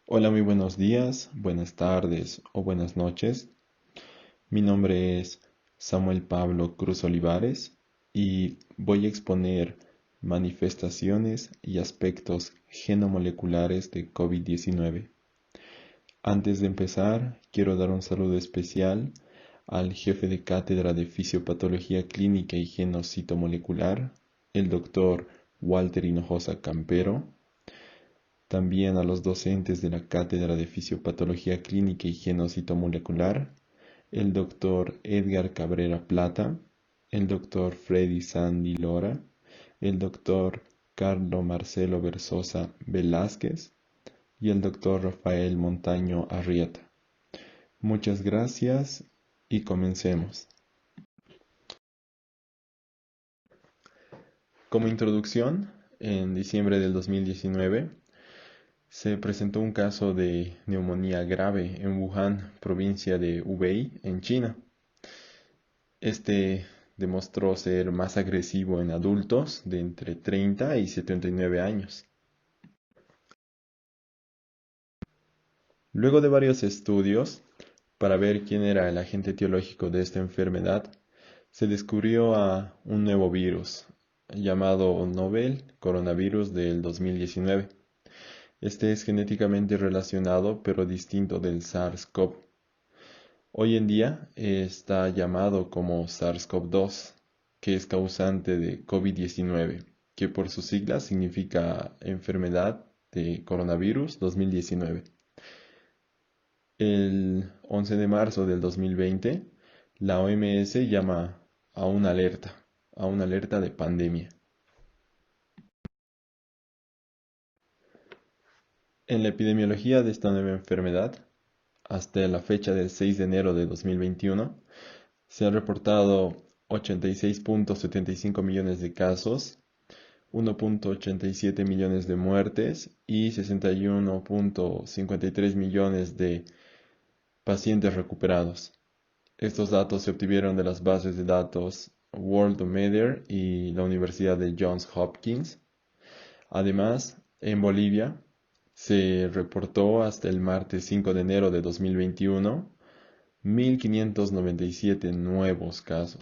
Hola, muy buenos días, buenas tardes o buenas noches. Mi nombre es Samuel Pablo Cruz Olivares y voy a exponer manifestaciones y aspectos genomoleculares de COVID-19. Antes de empezar, quiero dar un saludo especial al jefe de cátedra de Fisiopatología Clínica y Genocitomolecular, el doctor Walter Hinojosa Campero, también a los docentes de la Cátedra de Fisiopatología Clínica y Genocitomolecular, el doctor Edgar Cabrera Plata, el doctor Freddy Sandy Lora, el doctor Carlo Marcelo Versosa Velázquez y el doctor Rafael Montaño Arrieta. Muchas gracias y comencemos. Como introducción, en diciembre del 2019, se presentó un caso de neumonía grave en Wuhan, provincia de Hubei, en China. Este demostró ser más agresivo en adultos de entre 30 y 79 años. Luego de varios estudios para ver quién era el agente etiológico de esta enfermedad, se descubrió a un nuevo virus llamado Novel Coronavirus del 2019. Este es genéticamente relacionado pero distinto del SARS-CoV. Hoy en día está llamado como SARS-CoV-2, que es causante de COVID-19, que por sus siglas significa enfermedad de coronavirus 2019. El 11 de marzo del 2020, la OMS llama a una alerta de pandemia. En la epidemiología de esta nueva enfermedad, hasta la fecha del 6 de enero de 2021, se han reportado 86.75 millones de casos, 1.87 millones de muertes y 61.53 millones de pacientes recuperados. Estos datos se obtuvieron de las bases de datos Worldometer y la Universidad de Johns Hopkins. Además, en Bolivia se reportó hasta el martes 5 de enero de 2021 1.597 nuevos casos.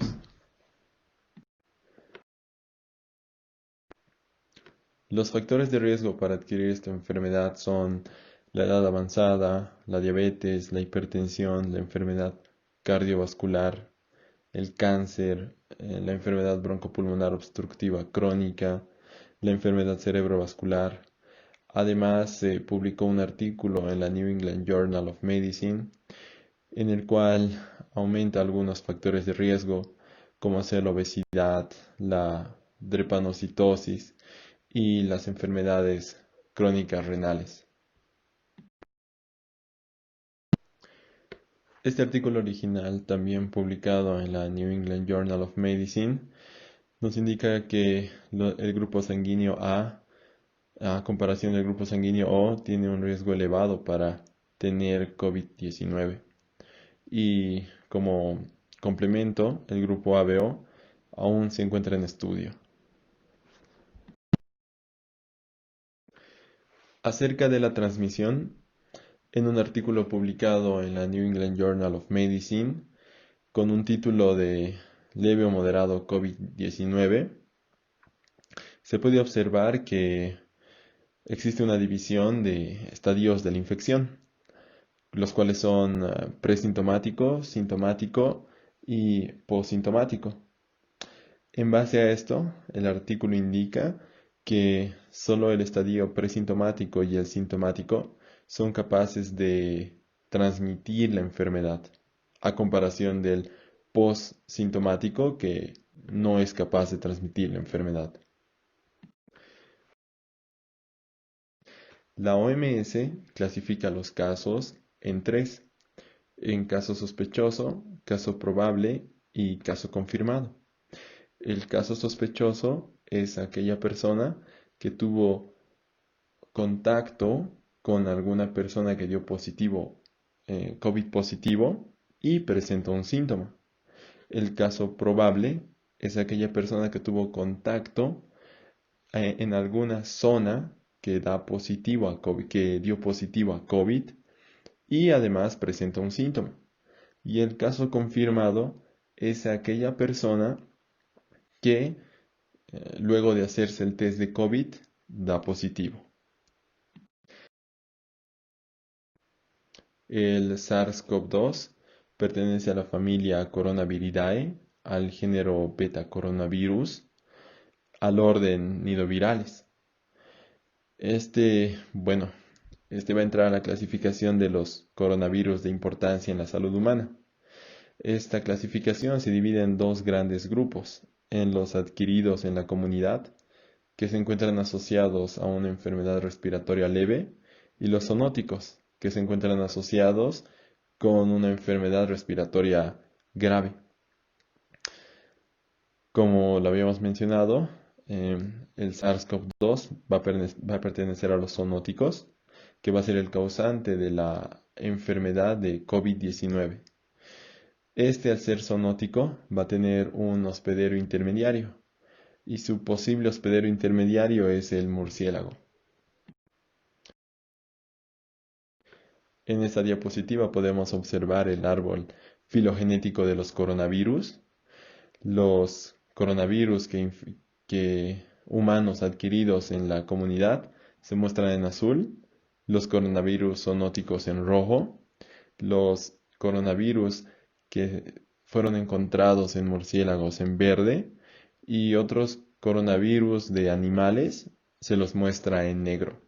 Los factores de riesgo para adquirir esta enfermedad son la edad avanzada, la diabetes, la hipertensión, la enfermedad cardiovascular, el cáncer, la enfermedad broncopulmonar obstructiva crónica, la enfermedad cerebrovascular. Además, se publicó un artículo en la New England Journal of Medicine en el cual aumenta algunos factores de riesgo, como ser la obesidad, la drepanocitosis y las enfermedades crónicas renales. Este artículo original, también publicado en la New England Journal of Medicine, nos indica que el grupo sanguíneo a comparación del grupo sanguíneo O, tiene un riesgo elevado para tener COVID-19. Y como complemento, el grupo ABO aún se encuentra en estudio. Acerca de la transmisión, en un artículo publicado en la New England Journal of Medicine con un título de leve o moderado COVID-19, se puede observar que existe una división de estadios de la infección, los cuales son presintomático, sintomático y posintomático. En base a esto, el artículo indica que solo el estadio presintomático y el sintomático son capaces de transmitir la enfermedad, a comparación del postsintomático que no es capaz de transmitir la enfermedad. La OMS clasifica los casos en tres: en caso sospechoso, caso probable y caso confirmado. El caso sospechoso es aquella persona que tuvo contacto con alguna persona que dio positivo, COVID positivo, y presentó un síntoma. El caso probable es aquella persona que tuvo contacto en alguna zona que que dio positivo a COVID y además presenta un síntoma. Y el caso confirmado es aquella persona que luego de hacerse el test de COVID da positivo. El SARS-CoV-2 pertenece a la familia Coronaviridae, al género Beta Coronavirus, al orden nidovirales. Bueno, este va a entrar a la clasificación de los coronavirus de importancia en la salud humana. Esta clasificación se divide en dos grandes grupos, en los adquiridos en la comunidad, que se encuentran asociados a una enfermedad respiratoria leve, y los zoonóticos, que se encuentran asociados con una enfermedad respiratoria grave. Como lo habíamos mencionado, el SARS-CoV-2 va a pertenecer a los zoonóticos, que va a ser el causante de la enfermedad de COVID-19. Este, al ser zoonótico, va a tener un hospedero intermediario, y su posible hospedero intermediario es el murciélago. En esta diapositiva podemos observar el árbol filogenético de los coronavirus. Los coronavirus que humanos adquiridos en la comunidad se muestran en azul, los coronavirus zoonóticos en rojo, los coronavirus que fueron encontrados en murciélagos en verde y otros coronavirus de animales se los muestra en negro.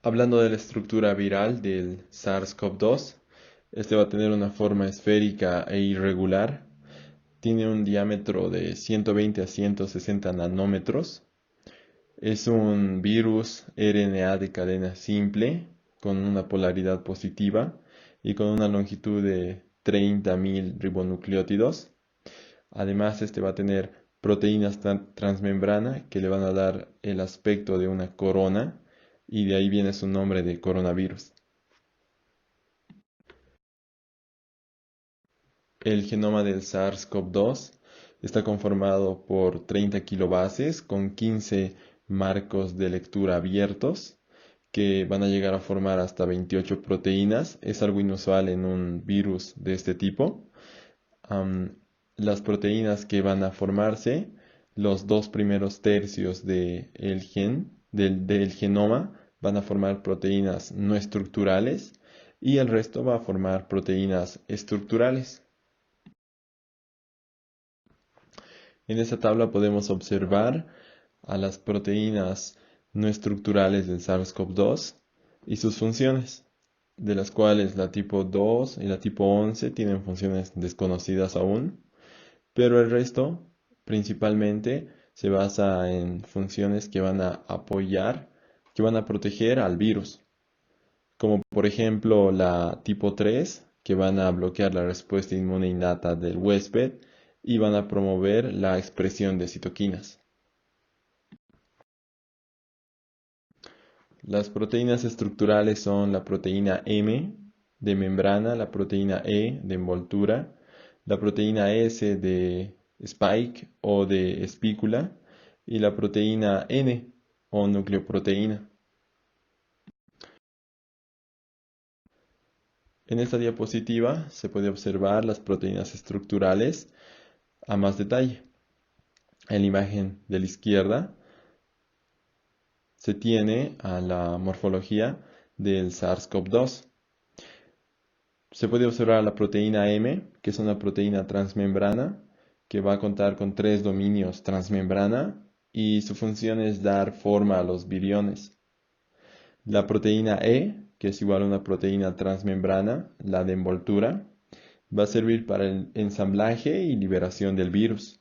Hablando de la estructura viral del SARS-CoV-2, este va a tener una forma esférica e irregular. Tiene un diámetro de 120 a 160 nanómetros. Es un virus RNA de cadena simple con una polaridad positiva y con una longitud de 30.000 ribonucleótidos. Además, este va a tener proteínas transmembrana que le van a dar el aspecto de una corona y de ahí viene su nombre de coronavirus. El genoma del SARS-CoV-2 está conformado por 30 kilobases con 15 marcos de lectura abiertos que van a llegar a formar hasta 28 proteínas. Es algo inusual en un virus de este tipo. Las proteínas que van a formarse, los dos primeros tercios del genoma van a formar proteínas no estructurales y el resto va a formar proteínas estructurales. En esta tabla podemos observar a las proteínas no estructurales del SARS-CoV-2 y sus funciones, de las cuales la tipo 2 y la tipo 11 tienen funciones desconocidas aún, pero el resto principalmente se basa en funciones que van a apoyar, que van a proteger al virus, como por ejemplo la tipo 3, que van a bloquear la respuesta inmune innata del huésped y van a promover la expresión de citoquinas. Las proteínas estructurales son la proteína M de membrana, la proteína E de envoltura, la proteína S de spike o de espícula y la proteína N o nucleoproteína. En esta diapositiva se puede observar las proteínas estructurales a más detalle. En la imagen de la izquierda se tiene a la morfología del SARS-CoV-2. Se puede observar la proteína M, que es una proteína transmembrana, que va a contar con 3 dominios transmembrana y su función es dar forma a los viriones. La proteína E, que es igual a una proteína transmembrana, la de envoltura, va a servir para el ensamblaje y liberación del virus.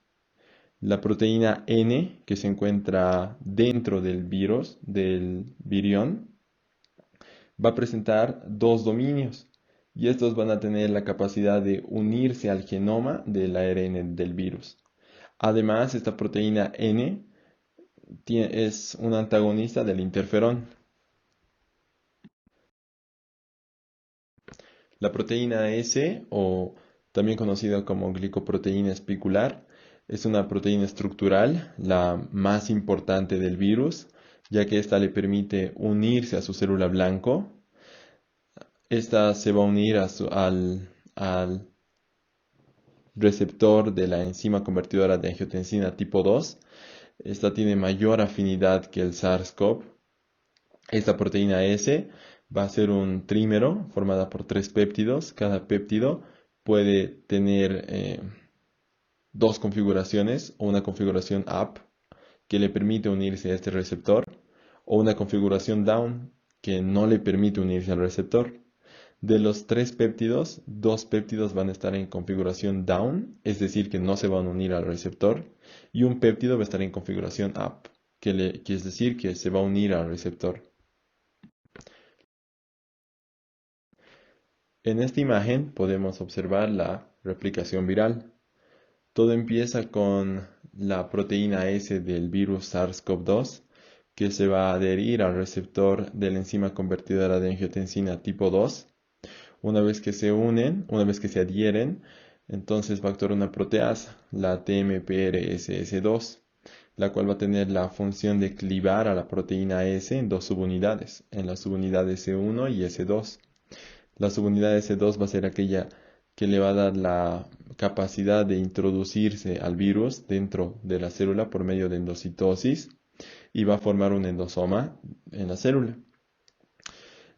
La proteína N, que se encuentra dentro del virus, del virión, va a presentar 2 dominios y estos van a tener la capacidad de unirse al genoma del ARN del virus. Además, esta proteína N es un antagonista del interferón. La proteína S, o también conocida como glicoproteína espicular, Es una proteína estructural, la más importante del virus, ya que esta le permite unirse a su célula blanco. Esta se va a unir al receptor de la enzima convertidora de angiotensina tipo 2. Esta tiene mayor afinidad que el SARS-CoV. Esta proteína S va a ser un trímero formada por 3 péptidos. Cada péptido puede tener dos configuraciones, o una configuración up que le permite unirse a este receptor, o una configuración down que no le permite unirse al receptor. De los 3 péptidos, 2 péptidos van a estar en configuración down, es decir, que no se van a unir al receptor, y un péptido va a estar en configuración up, que es decir, que se va a unir al receptor. En esta imagen podemos observar la replicación viral. Todo empieza con la proteína S del virus SARS-CoV-2, que se va a adherir al receptor de la enzima convertidora de angiotensina tipo 2. Una vez que se unen, una vez que se adhieren, entonces va a actuar una proteasa, la TMPRSS2, la cual va a tener la función de clivar a la proteína S en dos subunidades, en la subunidad S1 y S2. La subunidad S2 va a ser aquella que le va a dar la capacidad de introducirse al virus dentro de la célula por medio de endocitosis y va a formar un endosoma en la célula.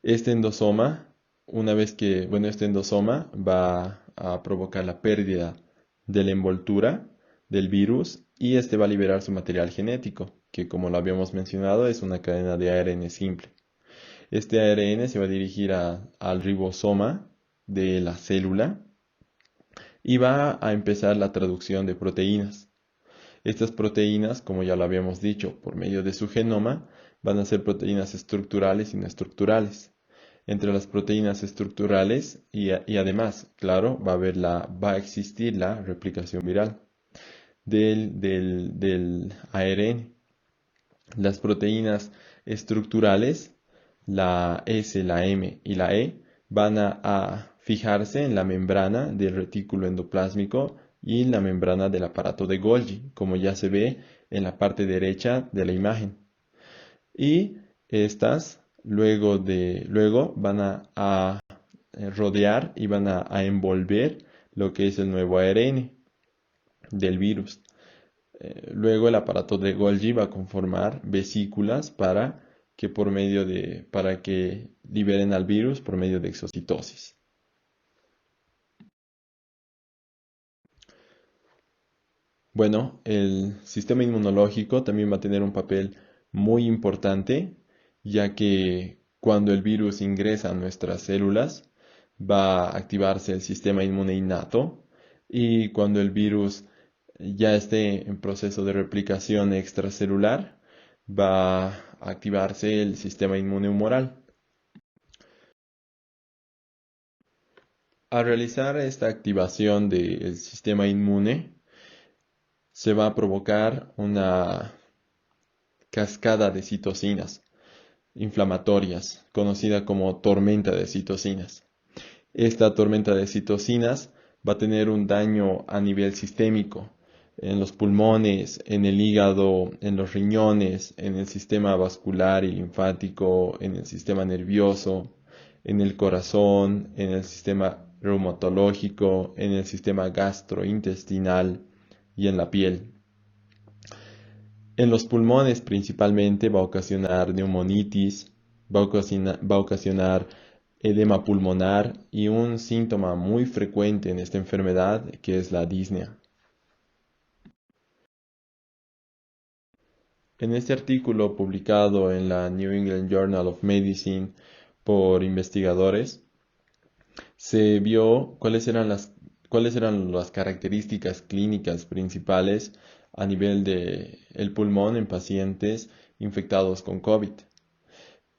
Este endosoma, este endosoma va a provocar la pérdida de la envoltura del virus y este va a liberar su material genético, que como lo habíamos mencionado es una cadena de ARN simple. Este ARN se va a dirigir al ribosoma de la célula y va a empezar la traducción de proteínas. Estas proteínas, como ya lo habíamos dicho, por medio de su genoma, van a ser proteínas estructurales y no estructurales. Entre las proteínas estructurales y además, claro, va a existir la replicación viral del ARN. Las proteínas estructurales, la S, la M y la E, van a fijarse en la membrana del retículo endoplásmico y en la membrana del aparato de Golgi, como ya se ve en la parte derecha de la imagen. Y estas luego van a rodear y van a envolver lo que es el nuevo ARN del virus. Luego el aparato de Golgi va a conformar vesículas para que liberen al virus por medio de exocitosis. Bueno, el sistema inmunológico también va a tener un papel muy importante, ya que cuando el virus ingresa a nuestras células, va a activarse el sistema inmune innato y cuando el virus ya esté en proceso de replicación extracelular, va a activarse el sistema inmune humoral. Al realizar esta activación del sistema inmune, se va a provocar una cascada de citocinas inflamatorias, conocida como tormenta de citocinas. Esta tormenta de citocinas va a tener un daño a nivel sistémico, en los pulmones, en el hígado, en los riñones, en el sistema vascular y linfático, en el sistema nervioso, en el corazón, en el sistema reumatológico, en el sistema gastrointestinal y en la piel. En los pulmones principalmente va a ocasionar neumonitis, va a ocasionar edema pulmonar y un síntoma muy frecuente en esta enfermedad que es la disnea. En este artículo publicado en la New England Journal of Medicine por investigadores, se vio cuáles eran las características clínicas principales a nivel del pulmón en pacientes infectados con COVID.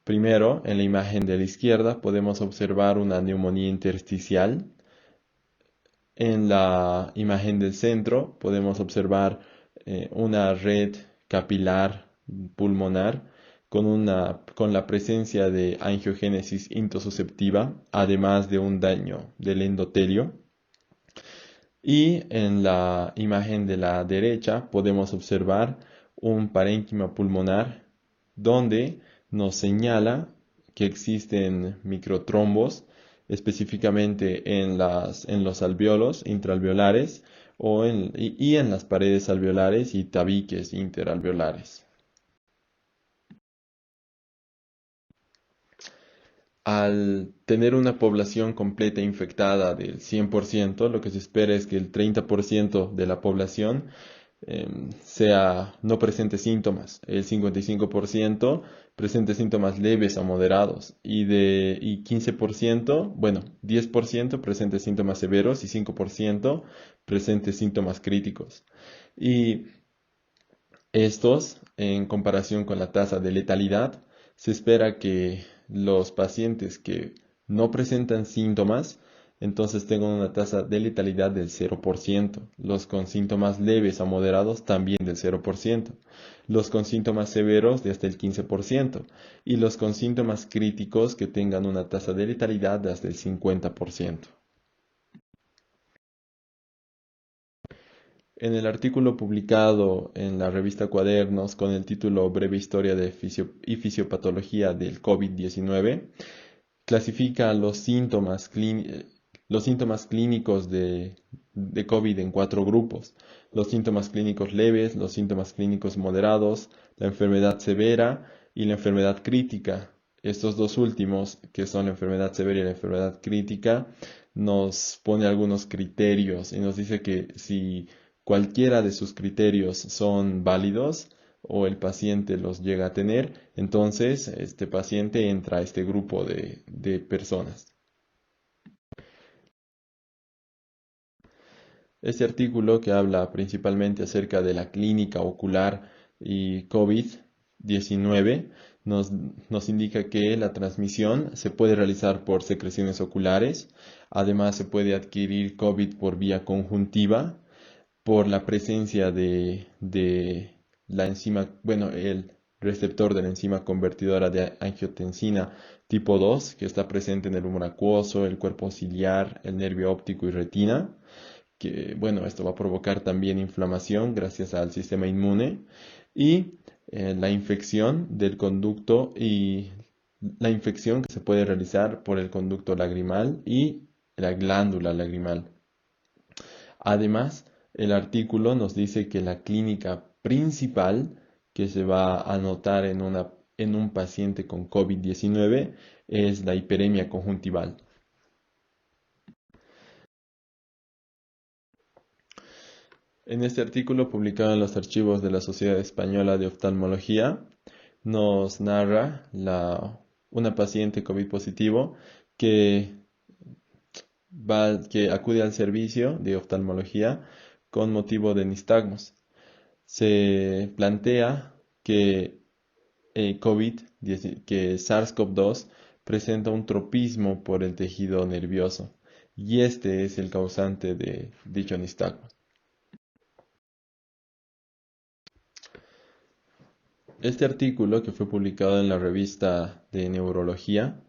Primero, en la imagen de la izquierda podemos observar una neumonía intersticial. En la imagen del centro podemos observar una red capilar pulmonar con la presencia de angiogénesis intususceptiva, además de un daño del endotelio. Y en la imagen de la derecha podemos observar un parénquima pulmonar donde nos señala que existen microtrombos, específicamente en los alvéolos intraalveolares y en las paredes alveolares y tabiques interalveolares. Al tener una población completa infectada del 100%, lo que se espera es que el 30% de la población no presente síntomas, el 55% presente síntomas leves a moderados y 15%, bueno, 10% presente síntomas severos y 5% presente síntomas críticos. Y estos, en comparación con la tasa de letalidad, se espera que los pacientes que no presentan síntomas, entonces tengan una tasa de letalidad del 0%. Los con síntomas leves a moderados también del 0%. Los con síntomas severos de hasta el 15%. Y los con síntomas críticos que tengan una tasa de letalidad de hasta el 50%. En el artículo publicado en la revista Cuadernos con el título Breve Historia de Fisiopatología del COVID-19, clasifica los síntomas clínicos de COVID en 4 grupos: los síntomas clínicos leves, los síntomas clínicos moderados, la enfermedad severa y la enfermedad crítica. Estos dos últimos, que son la enfermedad severa y la enfermedad crítica, nos pone algunos criterios y nos dice que si cualquiera de sus criterios son válidos o el paciente los llega a tener, entonces este paciente entra a este grupo de personas. Este artículo, que habla principalmente acerca de la clínica ocular y COVID-19, nos indica que la transmisión se puede realizar por secreciones oculares. Además, se puede adquirir COVID por vía conjuntiva, por la presencia de la enzima, bueno, el receptor de la enzima convertidora de angiotensina tipo 2, que está presente en el humor acuoso, el cuerpo ciliar, el nervio óptico y retina, que, bueno, esto va a provocar también inflamación gracias al sistema inmune, y la infección del conducto y la infección que se puede realizar por el conducto lagrimal y la glándula lagrimal. Además, el artículo nos dice que la clínica principal que se va a notar en un paciente con COVID-19 es la hiperemia conjuntival. En este artículo, publicado en los archivos de la Sociedad Española de Oftalmología, nos narra una paciente COVID positivo que que acude al servicio de oftalmología con motivo de nistagmos. Se plantea que que SARS-CoV-2 presenta un tropismo por el tejido nervioso y este es el causante de dicho nistagmo. Este artículo, que fue publicado en la revista de Neurología,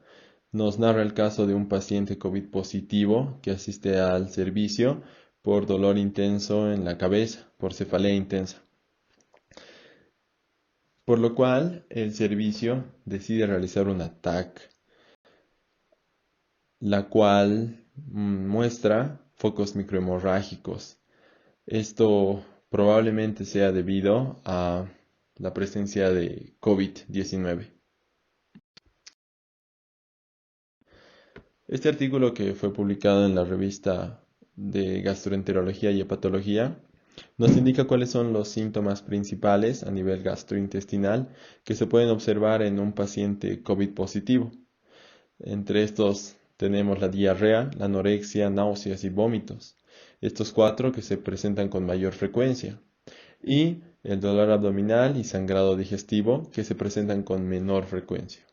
nos narra el caso de un paciente COVID positivo que asiste al servicio por dolor intenso en la cabeza, por cefalea intensa. Por lo cual, el servicio decide realizar una TAC, la cual muestra focos microhemorrágicos. Esto probablemente sea debido a la presencia de COVID-19. Este artículo, que fue publicado en la revista de Gastroenterología y Hepatología, nos indica cuáles son los síntomas principales a nivel gastrointestinal que se pueden observar en un paciente COVID positivo. Entre estos tenemos la diarrea, la anorexia, náuseas y vómitos. Estos 4 que se presentan con mayor frecuencia. Y el dolor abdominal y sangrado digestivo, que se presentan con menor frecuencia.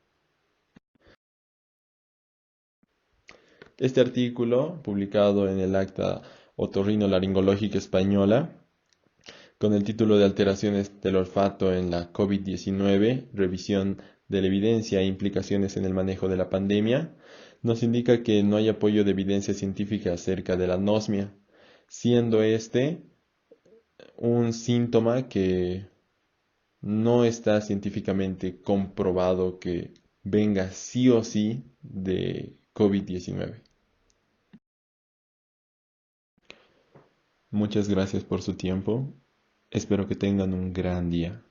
Este artículo, publicado en el Acta Otorrinolaringológica Española, con el título de Alteraciones del olfato en la COVID-19, revisión de la evidencia e implicaciones en el manejo de la pandemia, nos indica que no hay apoyo de evidencia científica acerca de la anosmia. siendo este un síntoma que no está científicamente comprobado que venga sí o sí de COVID-19. Muchas gracias por su tiempo. Espero que tengan un gran día.